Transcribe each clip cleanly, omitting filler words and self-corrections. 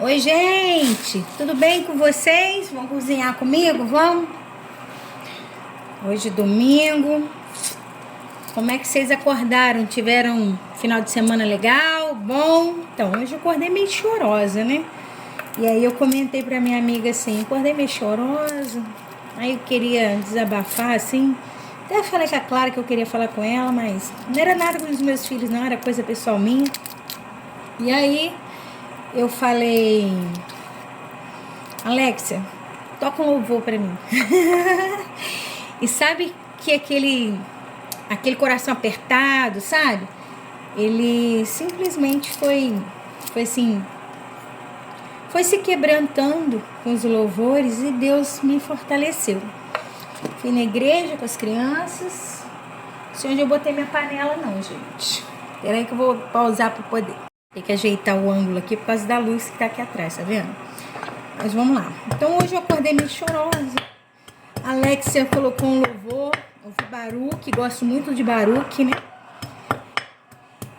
Oi, gente, tudo bem com vocês? Vão cozinhar comigo? Vamos? Hoje é domingo. Como é que vocês acordaram? Tiveram um final de semana legal? Bom? Então, hoje eu acordei meio chorosa, né? E aí eu comentei pra minha amiga assim, acordei meio chorosa. Aí eu queria desabafar, assim. Até falei com a Clara que eu queria falar com ela, mas não era nada com os meus filhos, não. Era coisa pessoal minha. E aí eu falei... Alexia, toca um louvor pra mim. E sabe que aquele coração apertado, sabe? Ele simplesmente foi assim, foi se quebrantando com os louvores e Deus me fortaleceu. Fui na igreja com as crianças. Não sei onde eu botei minha panela não, gente. Espera aí que eu vou pausar para poder. Tem que ajeitar o ângulo aqui por causa da luz que tá aqui atrás, tá vendo? Mas vamos lá. Então hoje eu acordei meio chorosa. A Alexia colocou um louvor. Ouvi Baruque, gosto muito de Baruque, né?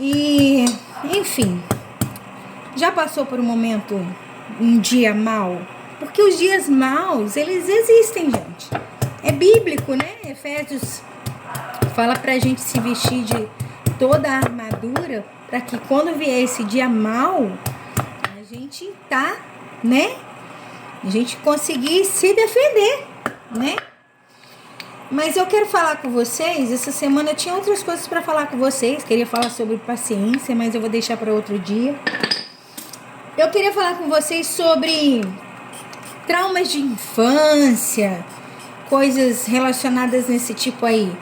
E, enfim, já passou por um dia mau? Porque os dias maus, eles existem, gente. É bíblico, né? Efésios fala pra gente se vestir de toda a armadura, para que quando vier esse dia mau, a gente tá, né? A gente conseguir se defender, né? Mas eu quero falar com vocês, essa semana eu tinha outras coisas para falar com vocês, queria falar sobre paciência, mas eu vou deixar para outro dia. Eu queria falar com vocês sobre traumas de infância, coisas relacionadas nesse tipo aí.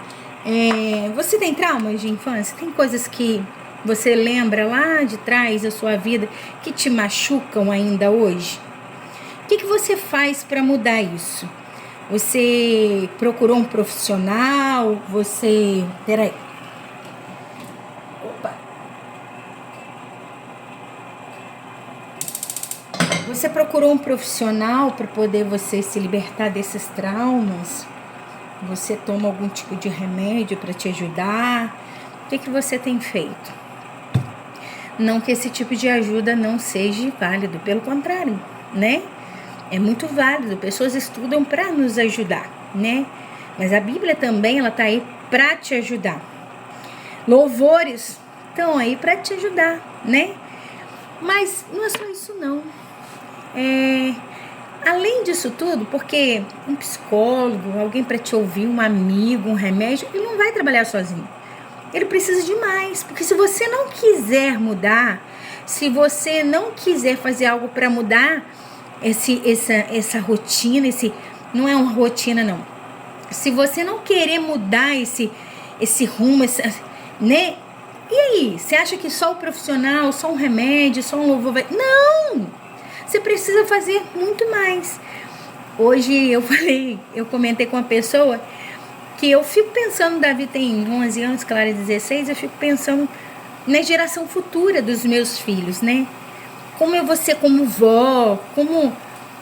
Você tem traumas de infância? Tem coisas que você lembra lá de trás da sua vida que te machucam ainda hoje? O que você faz para mudar isso? Você procurou um profissional? Peraí. Opa. Você procurou um profissional para poder você se libertar desses traumas? Você toma algum tipo de remédio para te ajudar? O que você tem feito? Não que esse tipo de ajuda não seja válido, pelo contrário, né? É muito válido, pessoas estudam para nos ajudar, né? Mas a Bíblia também, ela tá aí para te ajudar. Louvores estão aí para te ajudar, né? Mas não é só isso não. Além disso tudo, porque um psicólogo, alguém para te ouvir, um amigo, um remédio, ele não vai trabalhar sozinho. Ele precisa de mais, porque se você não quiser mudar, se você não quiser fazer algo para mudar essa rotina, não é uma rotina não. Se você não querer mudar esse rumo, né? E aí, você acha que só o profissional, só um remédio, só um louvor vai... Não! Você precisa fazer muito mais. Hoje eu comentei com uma pessoa que eu fico pensando, Davi tem 11 anos, Clara 16, eu fico pensando na geração futura dos meus filhos, né? Como eu vou ser como vó,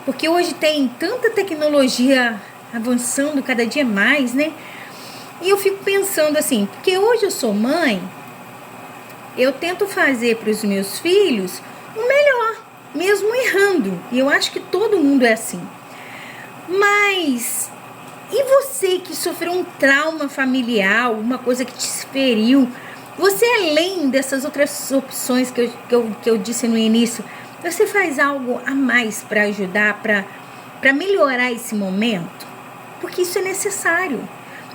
porque hoje tem tanta tecnologia avançando cada dia mais, né? E eu fico pensando assim, porque hoje eu sou mãe, eu tento fazer para os meus filhos o melhor, mesmo errando. E eu acho que todo mundo é assim. Mas, e você que sofreu um trauma familiar, uma coisa que te feriu, você além dessas outras opções que eu disse no início, você faz algo a mais para ajudar, para melhorar esse momento? Porque isso é necessário.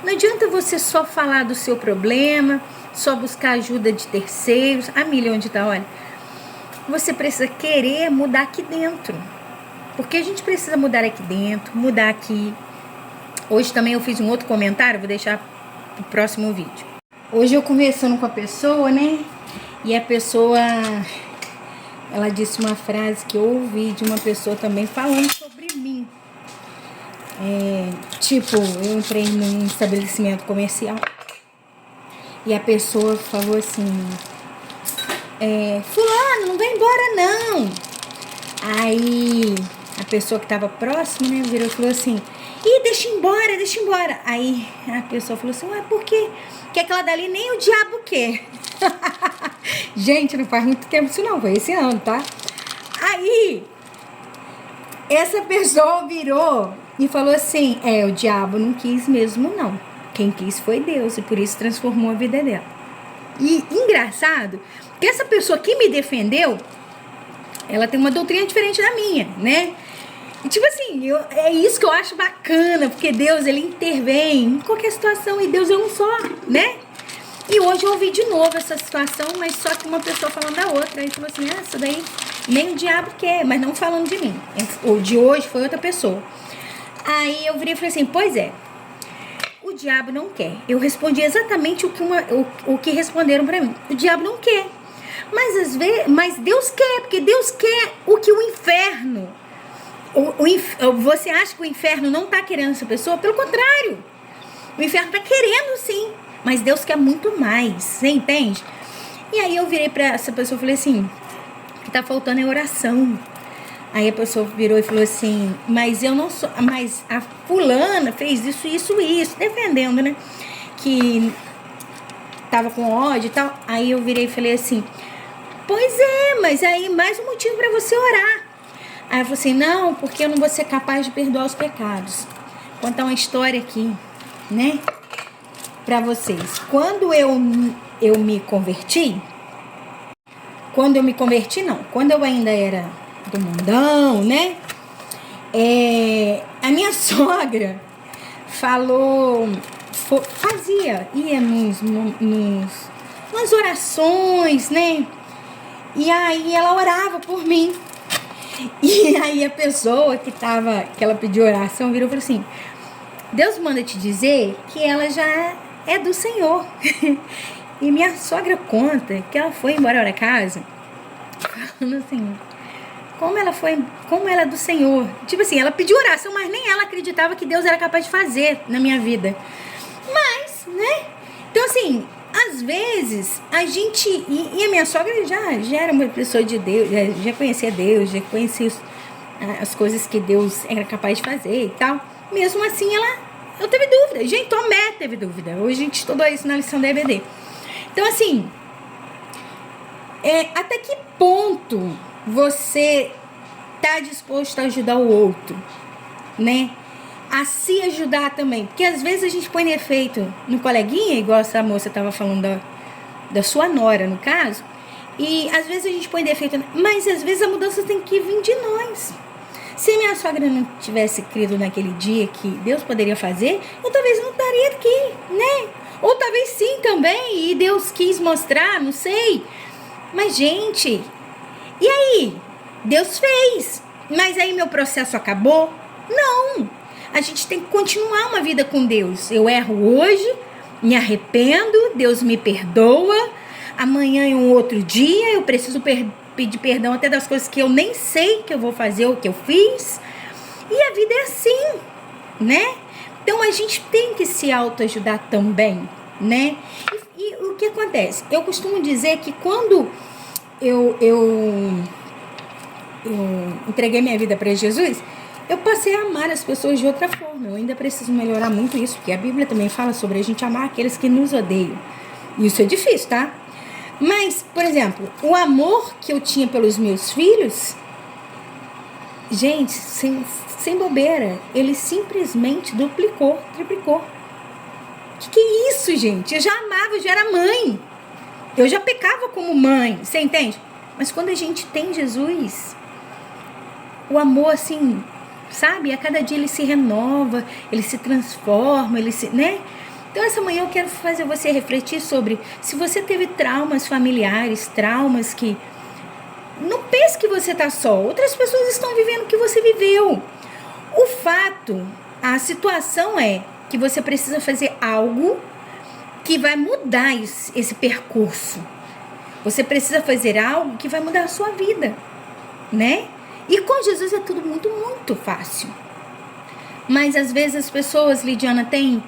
Não adianta você só falar do seu problema, só buscar ajuda de terceiros, a milhão de tá, olha. Você precisa querer mudar aqui dentro. Porque a gente precisa mudar aqui dentro, mudar aqui. Hoje também eu fiz um outro comentário, vou deixar pro próximo vídeo. Hoje eu conversando com a pessoa, né? E a pessoa, ela disse uma frase que eu ouvi de uma pessoa também falando sobre mim. Eu entrei num estabelecimento comercial e a pessoa falou assim, fulano, não vai embora não. Aí a pessoa que estava próxima, né, virou e falou assim, deixa embora. Aí a pessoa falou assim, por quê? Que aquela dali nem o diabo quer. Gente, não faz muito tempo isso não, foi esse ano, tá? Aí essa pessoa virou e falou assim, o diabo não quis mesmo não. Quem quis foi Deus e por isso transformou a vida dela. E engraçado que essa pessoa que me defendeu, ela tem uma doutrina diferente da minha, né? E tipo assim, é isso que eu acho bacana, porque Deus, ele intervém em qualquer situação e Deus é um só, né? E hoje eu ouvi de novo essa situação, mas só que uma pessoa falando da outra. Aí falou assim, isso daí nem o diabo quer, mas não falando de mim. O de hoje foi outra pessoa. Aí eu virei e falei assim, pois é, o diabo não quer. Eu respondi exatamente o que responderam pra mim. O diabo não quer. Mas às vezes, mas Deus quer, porque Deus quer o que o inferno... Você acha que o inferno não tá querendo essa pessoa? Pelo contrário. O inferno tá querendo sim. Mas Deus quer muito mais, você entende? E aí eu virei pra essa pessoa e falei assim, o que tá faltando é oração. Aí a pessoa virou e falou assim, mas eu não sou, mas a fulana fez isso, defendendo, né? Que tava com ódio e tal. Aí eu virei e falei assim, pois é, mas aí mais um motivo pra você orar. Aí eu falei assim, não, porque eu não vou ser capaz de perdoar os pecados. Vou contar uma história aqui, né? Pra vocês. Quando eu me converti, quando eu ainda era do mundão, né? A minha sogra ia nas orações, né? E aí ela orava por mim. E aí a pessoa que ela pediu oração virou e falou assim, Deus manda te dizer que ela já é do Senhor. E minha sogra conta que ela foi embora para casa falando assim, como ela é do Senhor. Tipo assim, ela pediu oração, mas nem ela acreditava que Deus era capaz de fazer na minha vida. Mas, né? Então assim, às vezes a gente, e a minha sogra já era uma pessoa de Deus, já conhecia Deus, já conhecia as coisas que Deus era capaz de fazer e tal. Mesmo assim eu teve dúvida. Gente, Tomé teve dúvida. Hoje a gente estudou isso na lição da EBD. Então, assim, até que ponto você tá disposto a ajudar o outro, né? A se ajudar também. Porque às vezes a gente põe defeito no coleguinha, igual essa moça tava falando da sua nora, no caso. E às vezes a gente põe defeito, mas às vezes a mudança tem que vir de nós. Se minha sogra não tivesse crido naquele dia que Deus poderia fazer, eu talvez não estaria aqui, né? Ou talvez sim também, e Deus quis mostrar, não sei. Mas, gente, e aí? Deus fez. Mas aí meu processo acabou? Não. A gente tem que continuar uma vida com Deus. Eu erro hoje, me arrependo, Deus me perdoa. Amanhã é um outro dia, eu preciso pedir perdão até das coisas que eu nem sei que eu vou fazer ou que eu fiz. E a vida é assim, né? Então a gente tem que se autoajudar também, né? E o que acontece? Eu costumo dizer que quando eu entreguei minha vida para Jesus, eu passei a amar as pessoas de outra forma. Eu ainda preciso melhorar muito isso, porque a Bíblia também fala sobre a gente amar aqueles que nos odeiam. Isso é difícil, tá? Mas, por exemplo, o amor que eu tinha pelos meus filhos, gente, sem bobeira, ele simplesmente duplicou, triplicou. Que é isso, gente? Eu já amava, eu já era mãe. Eu já pecava como mãe, você entende? Mas quando a gente tem Jesus, o amor, assim, sabe? A cada dia ele se renova, ele se transforma, né? Então, essa manhã eu quero fazer você refletir sobre se você teve traumas familiares, traumas que... Não pense que você está só. Outras pessoas estão vivendo o que você viveu. O fato, a situação é que você precisa fazer algo que vai mudar esse percurso. Você precisa fazer algo que vai mudar a sua vida, né? E com Jesus é tudo muito, muito fácil. Mas às vezes as pessoas, Lidiana, tem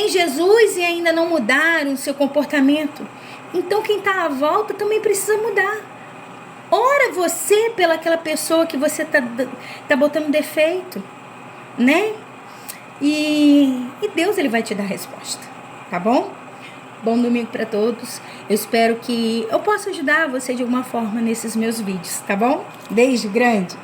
Jesus e ainda não mudaram o seu comportamento. Então quem está à volta também precisa mudar. Ora você pelaquela pessoa que você tá botando defeito, né? E Deus, ele vai te dar a resposta, tá bom? Bom domingo para todos. Eu espero que eu possa ajudar você de alguma forma nesses meus vídeos, tá bom? Beijo grande!